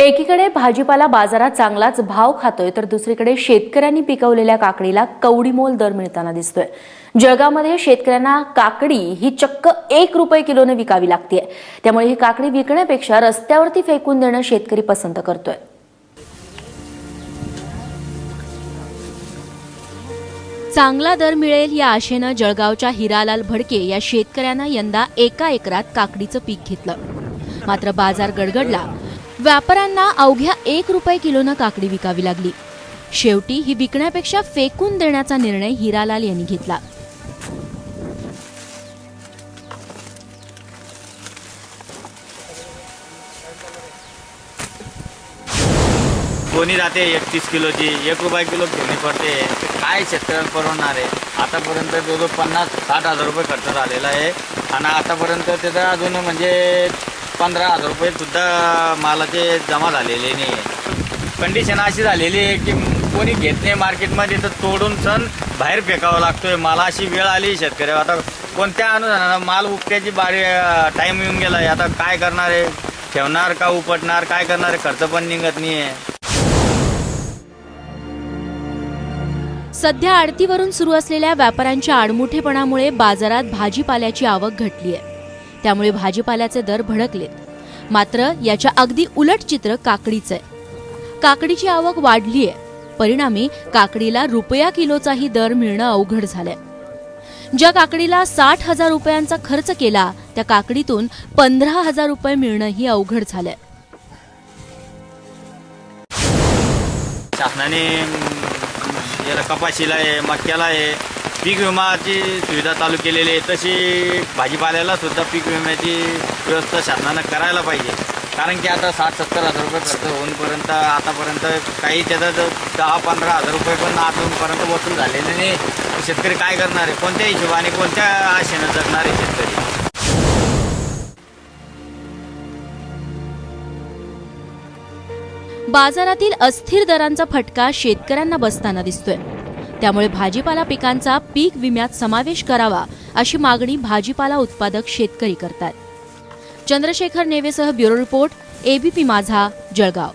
एकीकडे भाजीपाला बाजारात चांगलाच भाव खातोय तर दुसरीकडे शेतकऱ्यांनी पिकवलेल्या काकडीला कवडीमोल दर मिळताना दिसतोय। जळगावमध्ये शेतकऱ्यांना काकडी ही चक्क 1 रुपये किलोने विकावी लागतेय। त्यामुळे ही काकडी विकण्यापेक्षा रस्त्यावरती फेकून देणं शेतकरी पसंत करतोय। चांगला दर मिळेल या आशेनं जळगावच्या हिरालाल भडके या शेतकऱ्यांना यंदा एका एकरात काकडीचं पीक घेतलं। मात्र बाजार गडगडला। व्यापाऱ्यांना अवघ्या 1 रुपये किलोनं काकडी विकावी लागली। शेवटी ही विकण्यापेक्षा फेकून देण्याचा निर्णय हिरालाल यांनी घेतला। कोणी जाते 31 किलोची 1 रुपये किलो घेणे पडते। काय शेतकऱ्याला परवडणार आहे? आतापर्यंत जो 50-60 हजार रुपये खर्च झालेला आहे आणि आतापर्यंत त्याचा अजून म्हणजे 15,000 रुपये सुद्धा मालाचे जमा झालेले नाही आहे। कंडिशन अशी झालेली आहे की कोणी घेत नाही मार्केटमध्ये, तर तोडून सण बाहेर फेकावं लागतोय। मला अशी वेळ आली शेतकरी, आता कोणत्या अनुदानानं माल उपट्याची बारी टाईम येऊन गेला आहे। आता काय करणार आहे? ठेवणार का उपटणार? काय करणार आहे? खर्च पण निघत नाही आहे। सध्या आडतीवरून सुरू असलेल्या व्यापाऱ्यांच्या आडमुठेपणामुळे बाजारात भाजीपाल्याची आवक घटली आहे। त्यामुळे भाजीपाल्याचे दर भडकलेत। मात्र याच्या अगदी उलट चित्र काकडीचं आहे। काकडीची आवक वाढली आहे, परिणामी काकडीला रुपया किलोचाही दर मिळणं अवघड झालंय। ज्या काकडीला 60,000 रुपयांचा खर्च केला त्या काकडीतून 15,000 रुपये मिळणंही अवघड झालंय। शासनाने याला कपाशीला आहे, मक्याला आहे पीक विमाची सुविधा चालू केलेली आहे, तशी भाजीपाल्याला सुद्धा पीक विम्याची व्यवस्था शासनानं करायला पाहिजे। कारण की आता 60-70 हजार रुपये खर्च होऊनपर्यंत आतापर्यंत काही त्याचा 10-15 हजार रुपये पण अजूनपर्यंत वसूल झालेले नाही। शेतकरी काय करणार आहे? कोणत्या हिशोबाने कोणत्या आशेनं जगणार आहे शेतकरी? बाजारातील अस्थिर दरांचा फटका शेतकऱ्यांना बसताना दिसतोय। त्यामुळे भाजीपाला पिकांचा पीक विम्यात समावेश करावा अशी मागणी भाजीपाला उत्पादक शेतकरी करतात। चंद्रशेखर नेवेसह ब्युरो रिपोर्ट, एबीपी माझा, जळगाव।